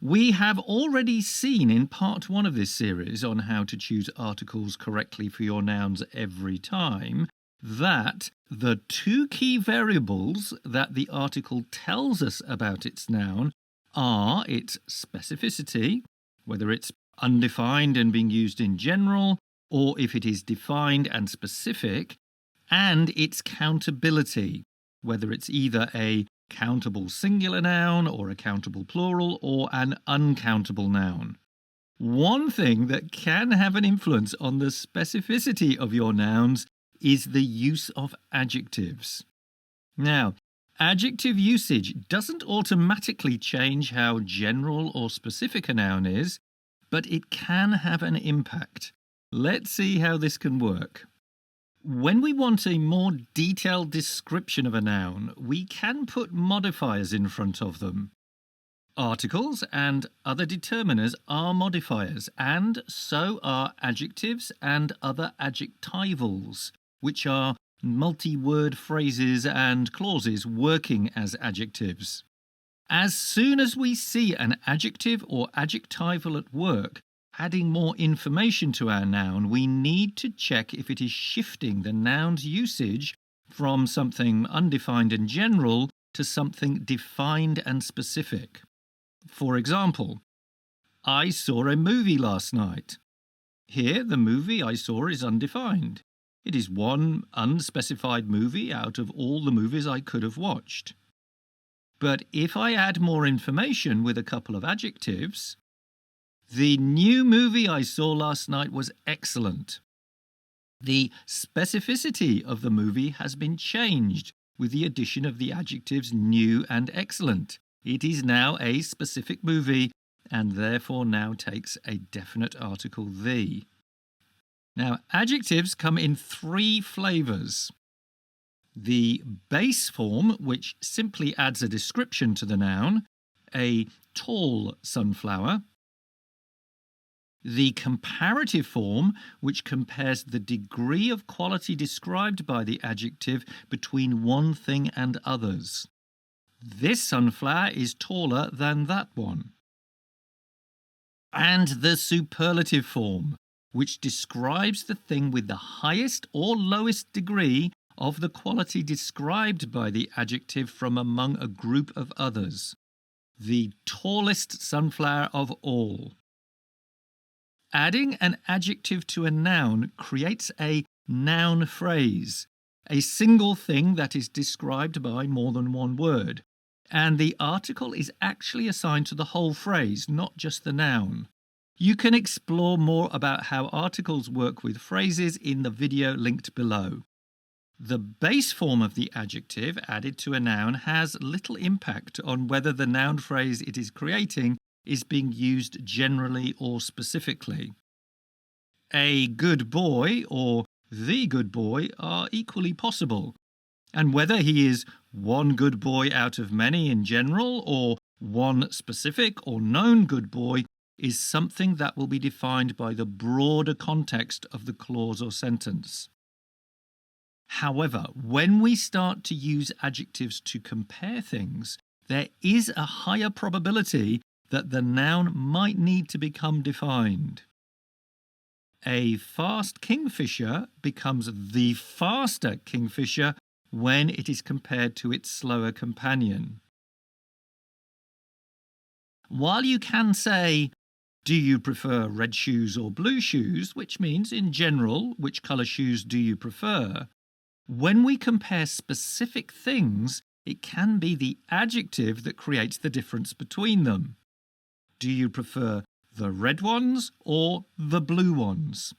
We have already seen in part 1 of this series on how to choose articles correctly for your nouns every time that the two key variables that the article tells us about its noun are its specificity, whether it's undefined and being used in general, or if it is defined and specific, and its countability, whether it's either a countable singular noun or a countable plural or an uncountable noun. One thing that can have an influence on the specificity of your nouns is the use of adjectives. Now, adjective usage doesn't automatically change how general or specific a noun is, but it can have an impact. Let's see how this can work. When we want a more detailed description of a noun, we can put modifiers in front of them. Articles and other determiners are modifiers, and so are adjectives and other adjectivals, which are multi-word phrases and clauses working as adjectives. As soon as we see an adjective or adjectival at work, adding more information to our noun, we need to check if it is shifting the noun's usage from something undefined and general to something defined and specific. For example, I saw a movie last night. Here, the movie I saw is undefined. It is one unspecified movie out of all the movies I could have watched. But if I add more information with a couple of adjectives, the new movie I saw last night was excellent. The specificity of the movie has been changed with the addition of the adjectives new and excellent. It is now a specific movie and therefore now takes a definite article the. Now, adjectives come in 3 flavours. The base form, which simply adds a description to the noun, a tall sunflower. The comparative form, which compares the degree of quality described by the adjective between one thing and others. This sunflower is taller than that one. And the superlative form, which describes the thing with the highest or lowest degree of the quality described by the adjective from among a group of others. The tallest sunflower of all. Adding an adjective to a noun creates a noun phrase, a single thing that is described by more than one word, and the article is actually assigned to the whole phrase, not just the noun. You can explore more about how articles work with phrases in the video linked below. The base form of the adjective added to a noun has little impact on whether the noun phrase it is creating is being used generally or specifically. A good boy or the good boy are equally possible, and whether he is one good boy out of many in general or one specific or known good boy is something that will be defined by the broader context of the clause or sentence. However, when we start to use adjectives to compare things, there is a higher probability that the noun might need to become defined. A fast kingfisher becomes the faster kingfisher when it is compared to its slower companion. While you can say, do you prefer red shoes or blue shoes, which means in general, which colour shoes do you prefer? When we compare specific things, it can be the adjective that creates the difference between them. Do you prefer the red ones or the blue ones?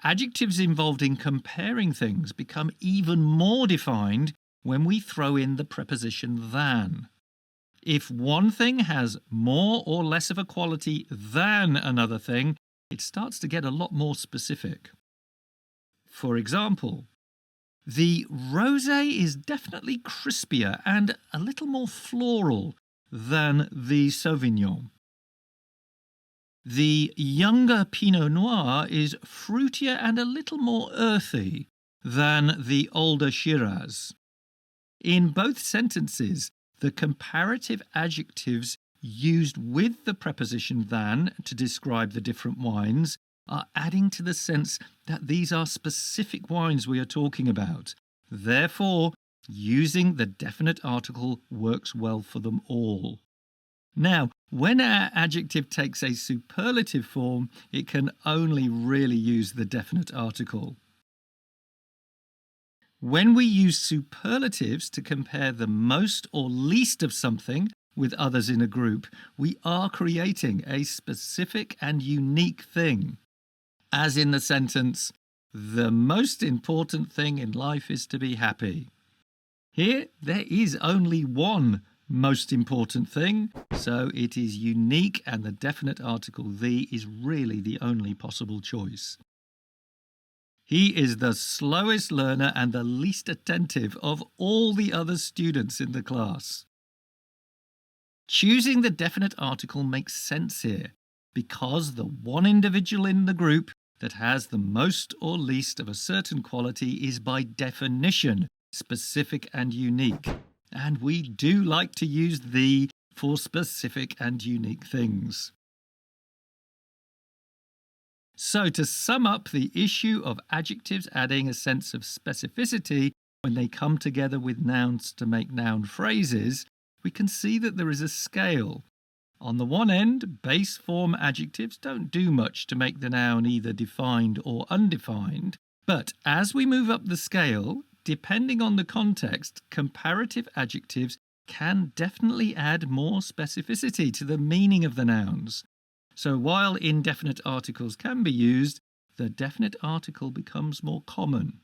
Adjectives involved in comparing things become even more defined when we throw in the preposition than. If one thing has more or less of a quality than another thing, it starts to get a lot more specific. For example, the rosé is definitely crispier and a little more floral than the Sauvignon. The younger Pinot Noir is fruitier and a little more earthy than the older Shiraz. In both sentences, the comparative adjectives used with the preposition than to describe the different wines are adding to the sense that these are specific wines we are talking about. Therefore, using the definite article works well for them all. Now, when our adjective takes a superlative form, it can only really use the definite article. When we use superlatives to compare the most or least of something with others in a group, we are creating a specific and unique thing. As in the sentence, "The most important thing in life is to be happy." Here, there is only one most important thing, so it is unique, and the definite article "the" is really the only possible choice. He is the slowest learner and the least attentive of all the other students in the class. Choosing the definite article makes sense here, because the one individual in the group that has the most or least of a certain quality is by definition specific and unique. And we do like to use "the" for specific and unique things. So to sum up the issue of adjectives adding a sense of specificity when they come together with nouns to make noun phrases, we can see that there is a scale. On the one end, base form adjectives don't do much to make the noun either defined or undefined. But as we move up the scale, depending on the context, comparative adjectives can definitely add more specificity to the meaning of the nouns. So while indefinite articles can be used, the definite article becomes more common.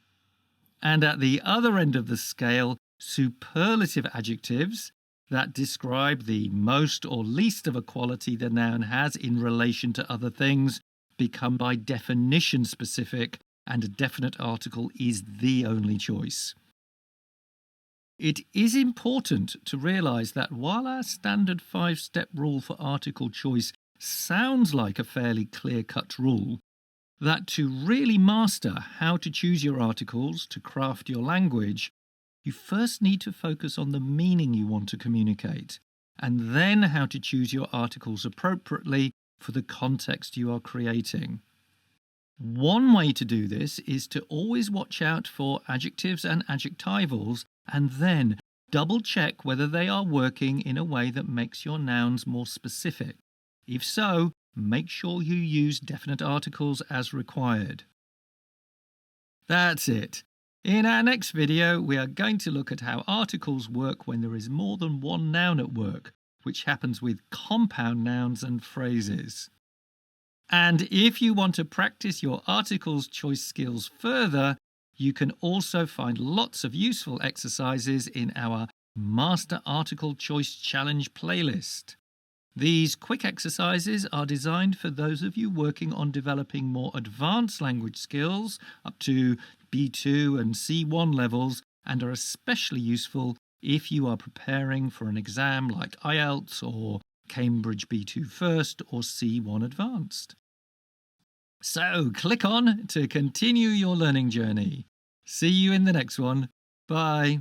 And at the other end of the scale, superlative adjectives that describe the most or least of a quality the noun has in relation to other things become by definition specific, and a definite article is the only choice. It is important to realise that while our standard 5-step rule for article choice sounds like a fairly clear-cut rule, that to really master how to choose your articles to craft your language, you first need to focus on the meaning you want to communicate, and then how to choose your articles appropriately for the context you are creating. One way to do this is to always watch out for adjectives and adjectivals, and then double-check whether they are working in a way that makes your nouns more specific. If so, make sure you use definite articles as required. That's it. In our next video, we are going to look at how articles work when there is more than one noun at work, which happens with compound nouns and phrases. And if you want to practice your articles choice skills further, you can also find lots of useful exercises in our Master Article Choice Challenge playlist. These quick exercises are designed for those of you working on developing more advanced language skills up to B2 and C1 levels, and are especially useful if you are preparing for an exam like IELTS or Cambridge B2 First or C1 Advanced. So click on to continue your learning journey. See you in the next one. Bye.